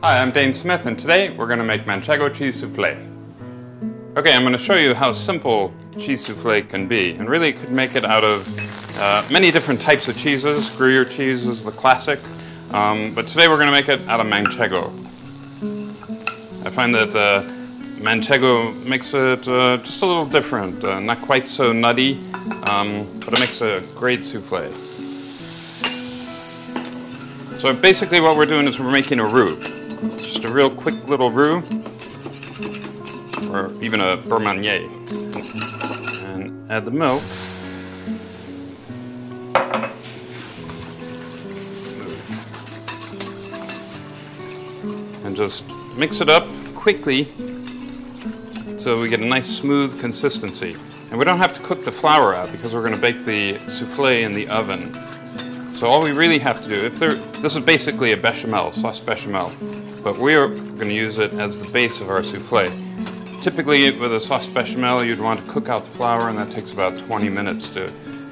Hi, I'm Dayn Smith, and today we're going to make Manchego cheese souffle. Okay, I'm going to show you how simple cheese souffle can be, and really you could make it out of many different types of cheeses. Gruyere cheese is the classic, but today we're going to make it out of Manchego. I find that Manchego makes it just a little different, not quite so nutty, but it makes a great souffle. So basically what we're doing is we're making a roux. Just a real quick little roux, or even a beurre manier. And add the milk. And just mix it up quickly so we get a nice smooth consistency. And we don't have to cook the flour out because we're going to bake the souffle in the oven. So all we really have to do, this is basically a bechamel, sauce bechamel, but we are going to use it as the base of our souffle. Typically with a sauce bechamel you'd want to cook out the flour, and that takes about 20 minutes to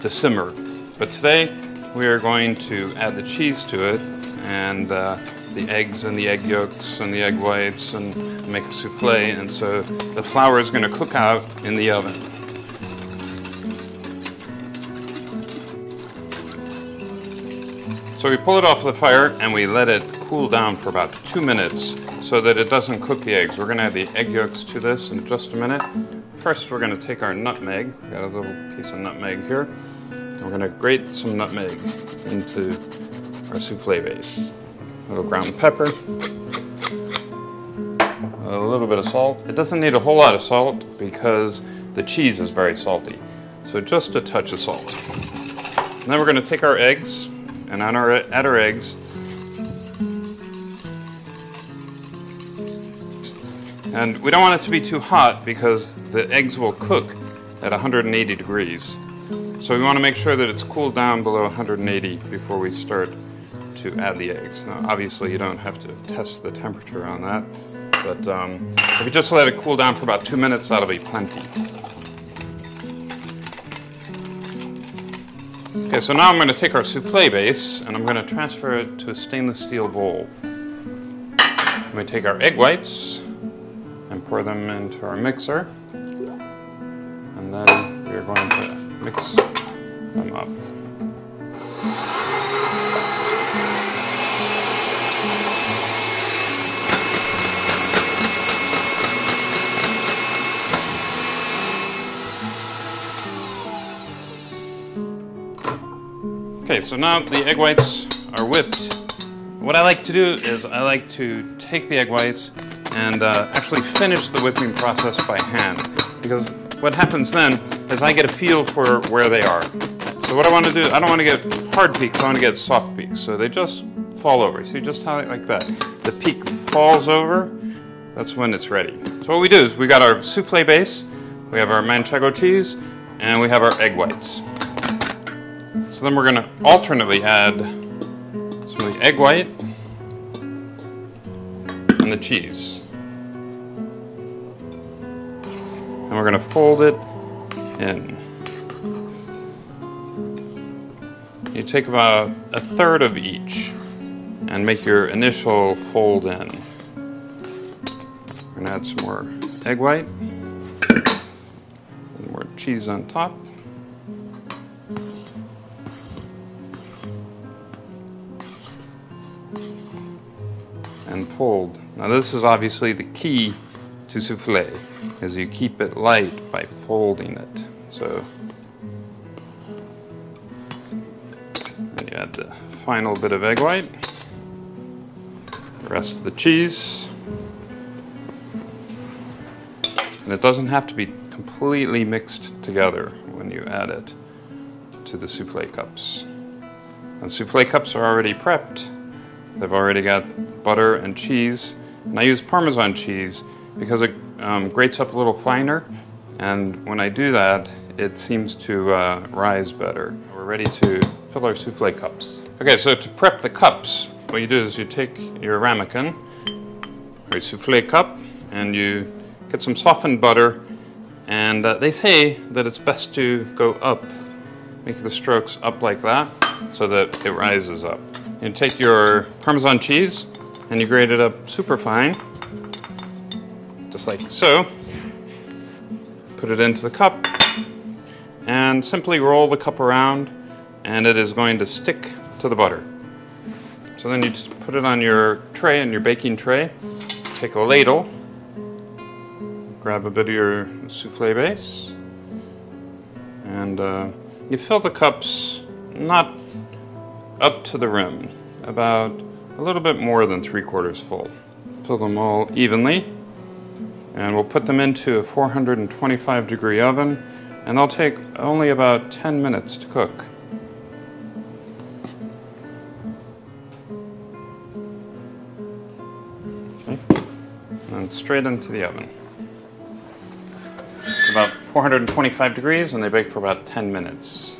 simmer. But today we are going to add the cheese to it, and the eggs and the egg yolks and the egg whites, and make a souffle, and so the flour is going to cook out in the oven. So we pull it off the fire and we let it cool down for about 2 minutes so that it doesn't cook the eggs. We're going to add the egg yolks to this in just a minute. First we're going to take our nutmeg. We've got a little piece of nutmeg here. And we're going to grate some nutmeg into our souffle base. A little ground pepper. A little bit of salt. It doesn't need a whole lot of salt because the cheese is very salty. So just a touch of salt. And then we're going to take our eggs and add our eggs. And we don't want it to be too hot because the eggs will cook at 180 degrees. So we want to make sure that it's cooled down below 180 before we start to add the eggs. Now, obviously you don't have to test the temperature on that, but if you just let it cool down for about 2 minutes, that'll be plenty. Okay, so now I'm going to take our souffle base and I'm going to transfer it to a stainless steel bowl. I'm going to take our egg whites and pour them into our mixer, and then we're going to mix them up. Okay, so now the egg whites are whipped. What I like to do is I like to take the egg whites and actually finish the whipping process by hand, because what happens then is I get a feel for where they are. So what I want to do, I don't want to get hard peaks, I want to get soft peaks. So they just fall over. See just how like that. The peak falls over, that's when it's ready. So what we do is we got our souffle base, we have our Manchego cheese, and we have our egg whites. So then we're going to alternately add some of the egg white and the cheese. And we're going to fold it in. You take about a third of each and make your initial fold in. We're going to add some more egg white and more cheese on top. And fold. Now this is obviously the key to souffle, is you keep it light by folding it. So and you add the final bit of egg white, the rest of the cheese, and it doesn't have to be completely mixed together when you add it to the souffle cups. And souffle cups are already prepped. They've already got butter and cheese, and I use Parmesan cheese because it grates up a little finer, and when I do that it seems to rise better. We're ready to fill our souffle cups. Okay, so to prep the cups, what you do is you take your ramekin, or your souffle cup, and you get some softened butter, and they say that it's best to go up, make the strokes up like that, so that it rises up. You take your Parmesan cheese, and you grate it up super fine, just like so. Put it into the cup, and simply roll the cup around, and it is going to stick to the butter. So then you just put it on your tray, on your baking tray, take a ladle, grab a bit of your souffle base, and you fill the cups not up to the rim, about a little bit more than 3/4 full. Fill them all evenly, and we'll put them into a 425-degree oven, and they'll take only about 10 minutes to cook. Okay, and straight into the oven. It's about 425 degrees, and they bake for about 10 minutes.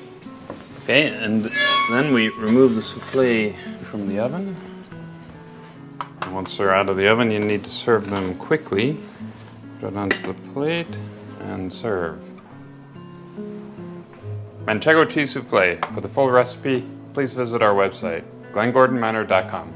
Okay, and then we remove the souffle from the oven. And once they're out of the oven, you need to serve them quickly. Put it onto the plate and serve. Manchego cheese souffle. For the full recipe, please visit our website, glengordonmanor.com.